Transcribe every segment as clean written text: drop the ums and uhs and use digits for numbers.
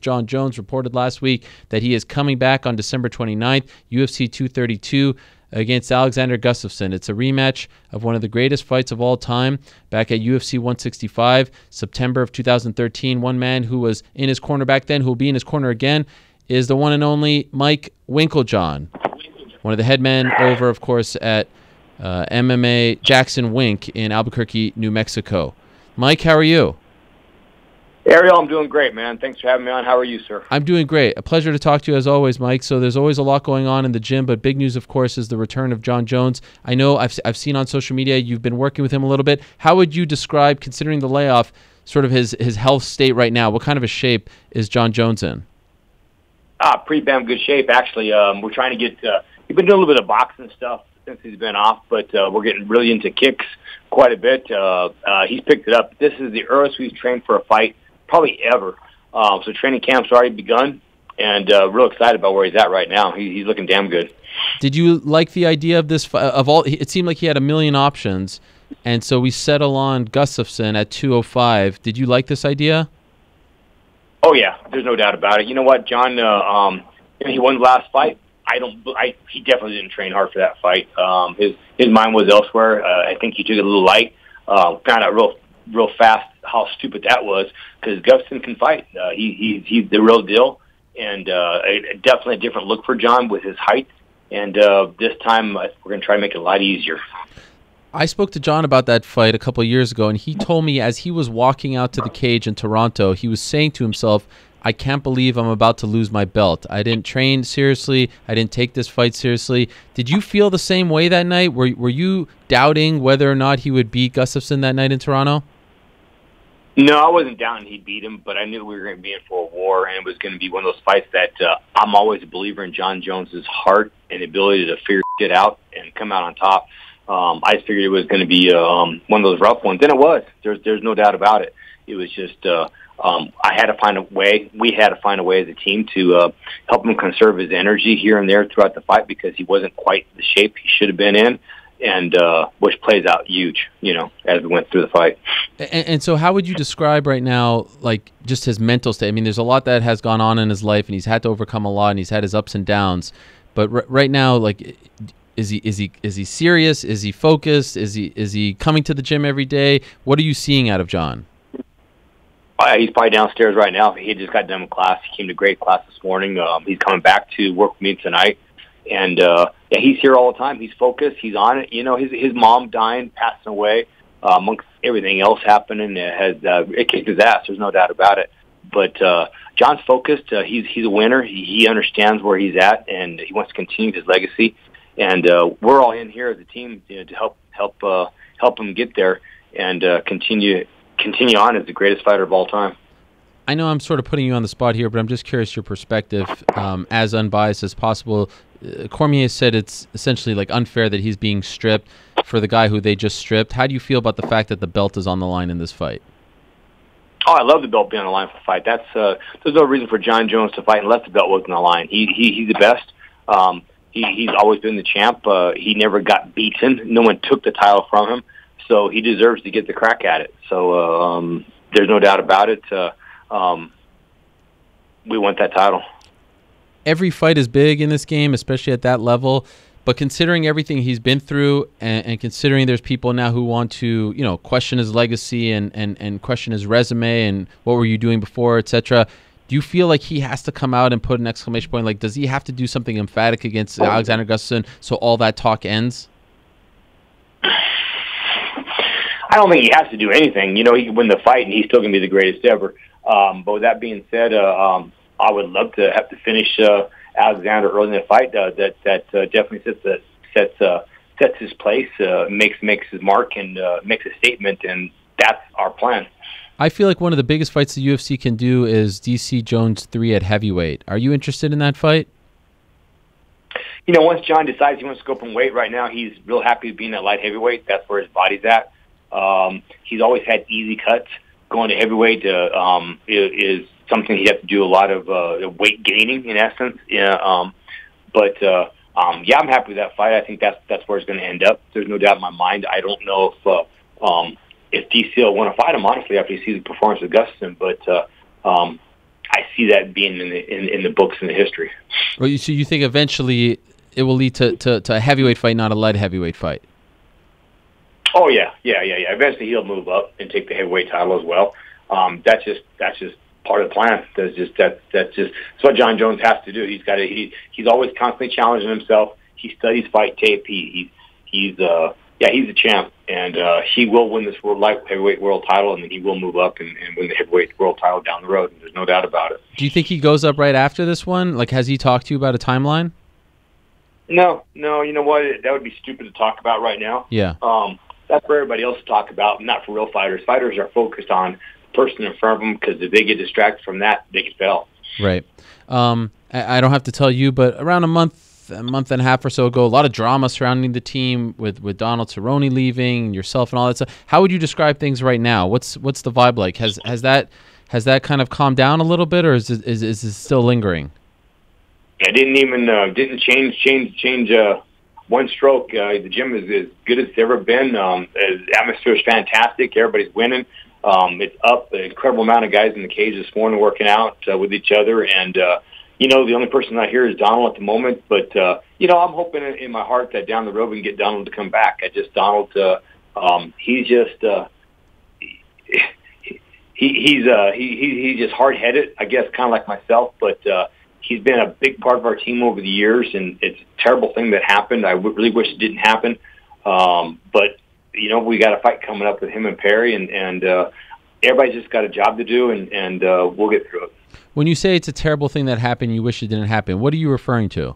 Jon Jones, reported last week that he is coming back on December 29th, UFC 232, against Alexander Gustafsson. It's a rematch of one of the greatest fights of all time back at UFC 165, September of 2013. One man who was in his corner back then, who will be in his corner again, is the one and only Mike Winkeljohn, one of the head men over, of course, at MMA Jackson Wink in Albuquerque, New Mexico. Mike, how are you? Ariel, I'm doing great, man. Thanks for having me on. How are you, sir? I'm doing great. A pleasure to talk to you as always, Mike. So there's always a lot going on in the gym, but big news, of course, is the return of Jon Jones. I know I've seen on social media you've been working with him a little bit. How would you describe, considering the layoff, sort of his health state right now? What kind of a shape is Jon Jones in? Pretty damn good shape, actually. We're trying to get he's been doing a little bit of boxing stuff since he's been off, but we're getting really into kicks quite a bit. He's picked it up. This is the earliest we've trained for a fight probably ever. So training camp's already begun, and real excited about where he's at right now. He's looking damn good. Did you like the idea of this? Of all, it seemed like he had a million options, and so we settle on Gustafsson at 205. Did you like this idea? Oh yeah, there's no doubt about it. You know what, Jon? He won the last fight. He definitely didn't train hard for that fight. His mind was elsewhere. I think he took it a little light. Found out real fast how stupid that was, because Gustafsson can fight. He's the real deal, and definitely a different look for Jon with his height. And this time we're going to try to make it a lot easier. I spoke to Jon about that fight a couple of years ago, and he told me as he was walking out to the cage in Toronto, he was saying to himself, I can't believe I'm about to lose my belt. I didn't train seriously. I didn't take this fight seriously. Did you feel the same way that night? Were you doubting whether or not he would beat Gustafsson that night in Toronto? No, I wasn't doubting he'd beat him, but I knew we were going to be in for a war, and it was going to be one of those fights that I'm always a believer in Jon Jones's heart and ability to figure shit out and come out on top. I just figured it was going to be one of those rough ones, and it was. There's no doubt about it. It was just I had to find a way. We had to find a way as a team to help him conserve his energy here and there throughout the fight, because he wasn't quite the shape he should have been in, and which plays out huge, as we went through the fight. And so how would you describe right now, like, just his mental state? I mean, there's a lot that has gone on in his life, and he's had to overcome a lot, and he's had his ups and downs. But right now, like, is he serious? Is he focused? Is he coming to the gym every day? What are you seeing out of Jon? He's probably downstairs right now. He just got done with class. He came to great class this morning. He's coming back to work with me tonight. And, he's here all the time. He's focused. He's on it. His mom dying, passing away, amongst everything else happening, it kicked his ass. There's no doubt about it. But Jon's focused. He's a winner. He understands where he's at, and he wants to continue his legacy. And we're all in here as a team to help him get there and continue on as the greatest fighter of all time. I know I'm sort of putting you on the spot here, but I'm just curious your perspective, as unbiased as possible. Cormier said it's essentially like unfair that he's being stripped for the guy who they just stripped. How do you feel about the fact that the belt is on the line in this fight? Oh, I love the belt being on the line for the fight. There's no reason for Jon Jones to fight unless the belt wasn't on the line. He's the best. He's always been the champ. He never got beaten. No one took the title from him, so he deserves to get the crack at it. So there's no doubt about it. We want that title. Every fight is big in this game, especially at that level. But considering everything he's been through, and considering there's people now who want to, question his legacy and question his resume and what were you doing before, etc., do you feel like he has to come out and put an exclamation point? Like, does he have to do something emphatic against Alexander Gustafsson so all that talk ends? I don't think he has to do anything. He can win the fight, and he's still going to be the greatest ever. But with that being said, I would love to have to finish Alexander early in the fight. That definitely sets his place, makes his mark, and makes a statement, and that's our plan. I feel like one of the biggest fights the UFC can do is DC Jones 3 at heavyweight. Are you interested in that fight? Once Jon decides he wants to go up in weight, right now he's real happy being at light heavyweight. That's where his body's at. He's always had easy cuts. Going to heavyweight is something he'd have to do a lot of weight gaining, in essence. I'm happy with that fight. I think that's where it's going to end up. There's no doubt in my mind. I don't know if DC will want to fight him, honestly, after he sees the performance of Gustafsson. But I see that being in the books and the history. Well, so you think eventually it will lead to a heavyweight fight, not a light heavyweight fight? Oh yeah. Eventually he'll move up and take the heavyweight title as well. That's just part of the plan. That's what Jon Jones has to do. He's always constantly challenging himself. He studies fight tape. He's a champ, and he will win this light heavyweight world title, and then he will move up and win the heavyweight world title down the road. There's no doubt about it. Do you think he goes up right after this one? Like, has he talked to you about a timeline? No. You know what? That would be stupid to talk about right now. Yeah. That's for everybody else to talk about, not for real fighters. Fighters are focused on the person in front of them, because if they get distracted from that, they can fail. Right. I don't have to tell you, but around a month and a half or so ago, a lot of drama surrounding the team with Donald Cerrone leaving, yourself, and all that stuff. How would you describe things right now? What's the vibe like? Has that kind of calmed down a little bit, or is it still lingering? It didn't change one stroke. The gym is as good as it's ever been. The atmosphere is fantastic. Everybody's winning. It's up. An incredible amount of guys in the cage this morning working out with each other. And, the only person not here is Donald at the moment. But, I'm hoping in my heart that down the road we can get Donald to come back. Donald, he's just he's just hard-headed, I guess, kind of like myself. But he's been a big part of our team over the years, and it's a terrible thing that happened. I really wish it didn't happen. But, we got a fight coming up with him and Perry, and everybody's just got a job to do, and we'll get through it. When you say it's a terrible thing that happened, you wish it didn't happen, what are you referring to?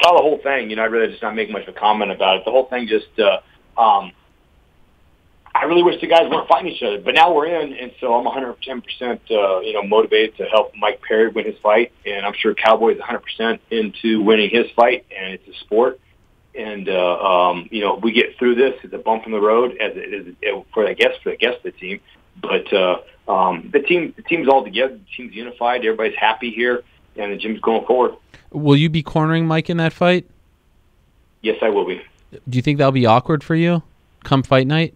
Oh, the whole thing. I'd rather just not make much of a comment about it. The whole thing just I really wish the guys weren't fighting each other, but now we're in, and so I'm 110%, motivated to help Mike Perry win his fight, and I'm sure Cowboy's 100% into winning his fight, and it's a sport, and we get through this. It's a bump in the road for the team, but the team's all together. The team's unified. Everybody's happy here, and the gym's going forward. Will you be cornering Mike in that fight? Yes, I will be. Do you think that'll be awkward for you come fight night?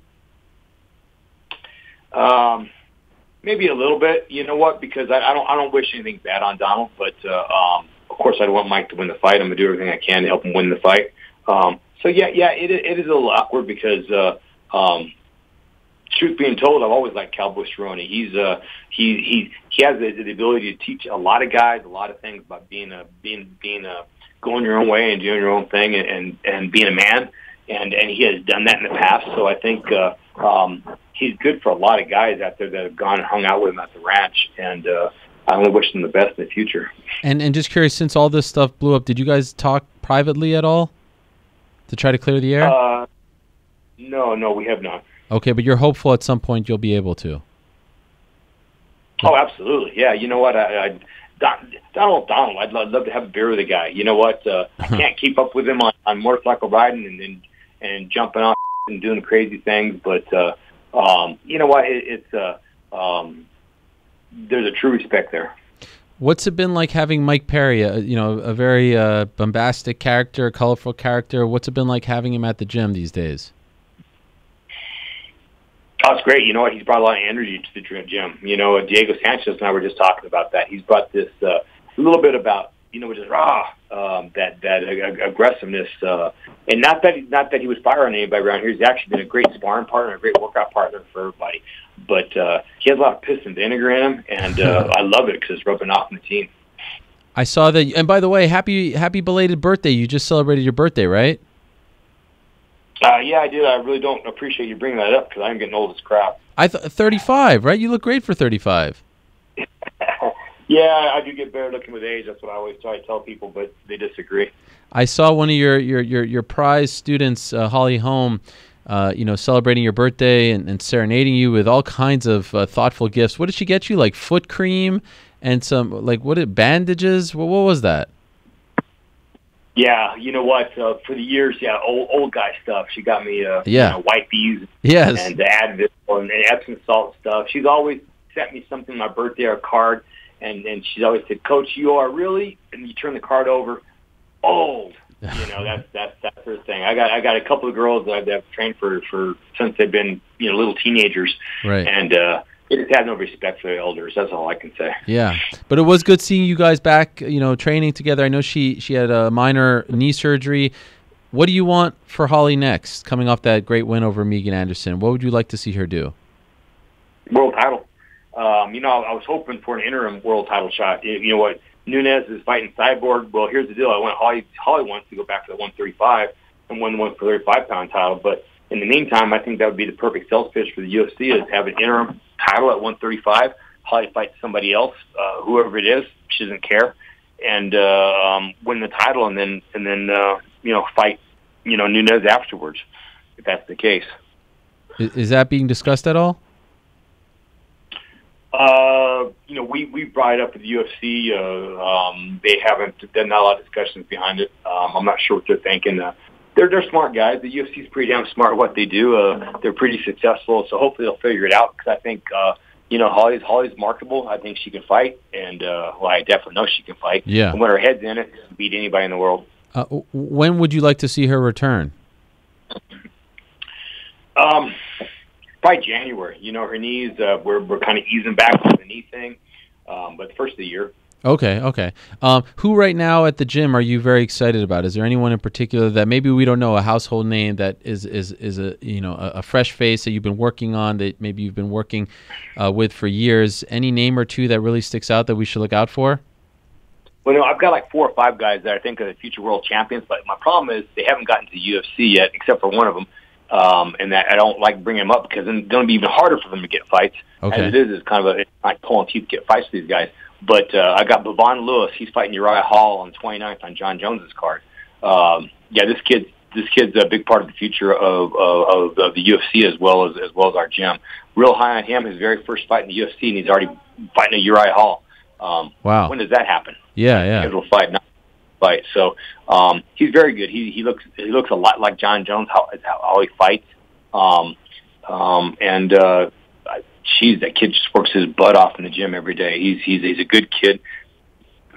Maybe a little bit. You know what? Because I don't wish anything bad on Donald, but of course I don't want Mike to win the fight. I'm gonna do everything I can to help him win the fight. It is a little awkward because truth being told, I've always liked Cowboy Cerrone. He has the ability to teach a lot of guys a lot of things about being going your own way and doing your own thing and being a man. And he has done that in the past. So I think he's good for a lot of guys out there that have gone and hung out with him at the ranch. And I only wish them the best in the future. And just curious, since all this stuff blew up, did you guys talk privately at all to try to clear the air? No, we have not. Okay, but you're hopeful at some point you'll be able to. Oh, absolutely. Yeah, you know what? Donald, I'd love to have a beer with the guy. You know what? I can't keep up with him on motorcycle riding and jumping off and doing crazy things. But you know what? There's a true respect there. What's it been like having Mike Perry? A very bombastic character, colorful character. What's it been like having him at the gym these days? Oh, it's great. You know what? He's brought a lot of energy to the gym. Diego Sanchez and I were just talking about that. He's brought this a little bit about, just that aggressiveness. And not that he was firing anybody around here. He's actually been a great sparring partner, a great workout partner for everybody. But he has a lot of piss and vinegar in him, and I love it because it's rubbing off on the team. I saw that. And by the way, happy belated birthday. You just celebrated your birthday, right? Yeah, I did. I really don't appreciate you bringing that up because I'm getting old as crap. 35, right? You look great for 35. Yeah, I do get better looking with age. That's what I always try to tell people, but they disagree. I saw one of your prize students, Holly Holm, celebrating your birthday and serenading you with all kinds of thoughtful gifts. What did she get you? Like foot cream and some bandages? What was that? Yeah, you know what? For the years, old guy stuff. She got me wipes, yes, and the Advil and Epsom salt stuff. She's always sent me something on my birthday or a card, and she's always said, "Coach, you are really," and you turn the card over, old. That's her thing. I got a couple of girls that I've trained for since they've been little teenagers, right? And He just had no respect for the elders. That's all I can say. Yeah, but it was good seeing you guys back, training together. I know she had a minor knee surgery. What do you want for Holly next, coming off that great win over Megan Anderson? What would you like to see her do? World title. I was hoping for an interim world title shot. You know what? Nunes is fighting Cyborg. Well, here's the deal. Holly wants to go back to the 135 and win the 135-pound title. But in the meantime, I think that would be the perfect sales pitch for the UFC is have an interim title at 135. Holly fights somebody else, whoever it is. She doesn't care, and win the title, and then fight Nunes afterwards, if that's the case. Is that being discussed at all? We brought it up with the UFC. They haven't. There's not a lot of discussions behind it. I'm not sure what they're thinking. They're smart guys. The UFC is pretty damn smart at what they do. They're pretty successful, so hopefully they'll figure it out. Because I think Holly's marketable. I think she can fight, and I definitely know she can fight. Yeah. And when her head's in it, she can beat anybody in the world. When would you like to see her return? Probably January. Her knees, we're kind of easing back on the knee thing, but first of the year. Okay. Who right now at the gym are you very excited about? Is there anyone in particular that maybe we don't know, a household name that is a fresh face that you've been working on, that maybe you've been working with for years? Any name or two that really sticks out that we should look out for? Well, I've got like 4 or 5 guys that I think are the future world champions, but my problem is they haven't gotten to the UFC yet, except for one of them. And that I don't like bringing them up because it's going to be even harder for them to get fights. Okay. As it is, it's kind of it's like pulling teeth to get fights for these guys. But I got Bavon Lewis. He's fighting Uriah Hall on the 29th on Jon Jones's card. This kid's a big part of the future of the UFC as well as our gym. Real high on him. His very first fight in the UFC, and he's already fighting a Uriah Hall. Wow. When does that happen? Yeah. It'll fight. So he's very good. He looks a lot like Jon Jones how he fights. That kid just works his butt off in the gym every day. He's a good kid,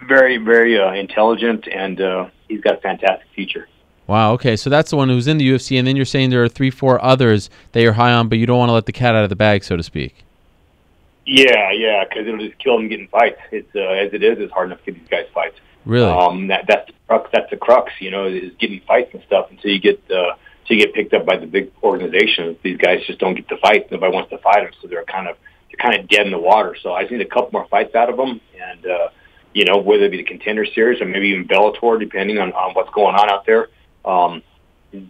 very very intelligent, and he's got a fantastic future. Wow. Okay, so that's the one who's in the UFC, and then you're saying there are 3-4 others that you're high on, but you don't want to let the cat out of the bag, so to speak. Yeah, because it'll just kill them getting fights. It's as it is, it's hard enough to get these guys fights. Really? That's the crux. That's the crux. Is getting fights and stuff until you get picked up by the big organizations. These guys just don't get to fight. Nobody wants to fight them, so they're kind of dead in the water. So I just need a couple more fights out of them, and whether it be the Contender Series or maybe even Bellator, depending on what's going on out there,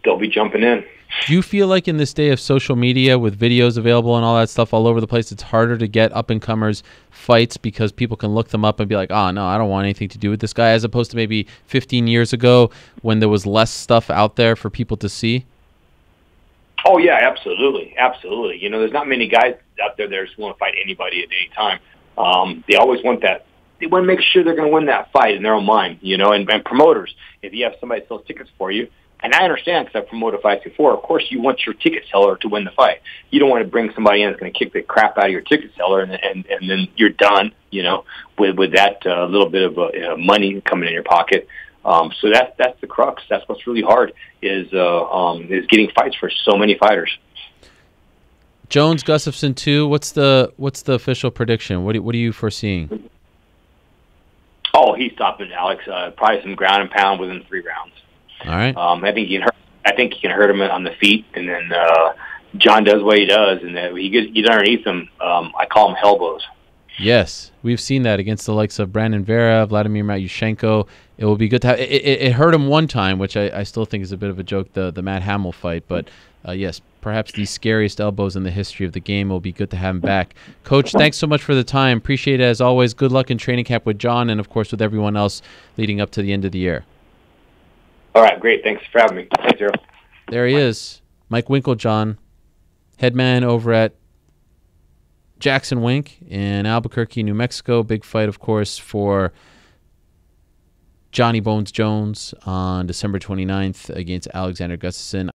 they'll be jumping in. Do you feel like in this day of social media with videos available and all that stuff all over the place, it's harder to get up-and-comers fights because people can look them up and be like, oh, no, I don't want anything to do with this guy, as opposed to maybe 15 years ago when there was less stuff out there for people to see? Oh, yeah, absolutely. There's not many guys out there that just want to fight anybody at any time. They always want that. They want to make sure they're going to win that fight in their own mind, and promoters, if you have somebody that sells tickets for you, and I understand because I've promoted fights before. Of course, you want your ticket seller to win the fight. You don't want to bring somebody in that's going to kick the crap out of your ticket seller, and then you're done. With that little bit of money coming in your pocket. So that's the crux. That's what's really hard is getting fights for so many fighters. Jones Gustafsson 2. What's the official prediction? What are you foreseeing? Oh, he's stopping Alex. Probably some ground and pound within 3 rounds. All right. I think he can hurt him on the feet, and then John does what he does, and he gets underneath him. I call them elbows. Yes, we've seen that against the likes of Brandon Vera, Vladimir Matyushenko. It will be good to have. It hurt him one time, which I still think is a bit of a joke, the Matt Hamill fight. But yes, perhaps the scariest elbows in the history of the game. Will be good to have him back. Coach, thanks so much for the time. Appreciate it as always. Good luck in training camp with Jon and, of course, with everyone else leading up to the end of the year. All right, great. Thanks for having me. Thanks, Ariel. There he is, Mike Winkeljohn, head man over at Jackson Wink in Albuquerque, New Mexico. Big fight, of course, for Jon Bones Jones on December 29th against Alexander Gustafsson.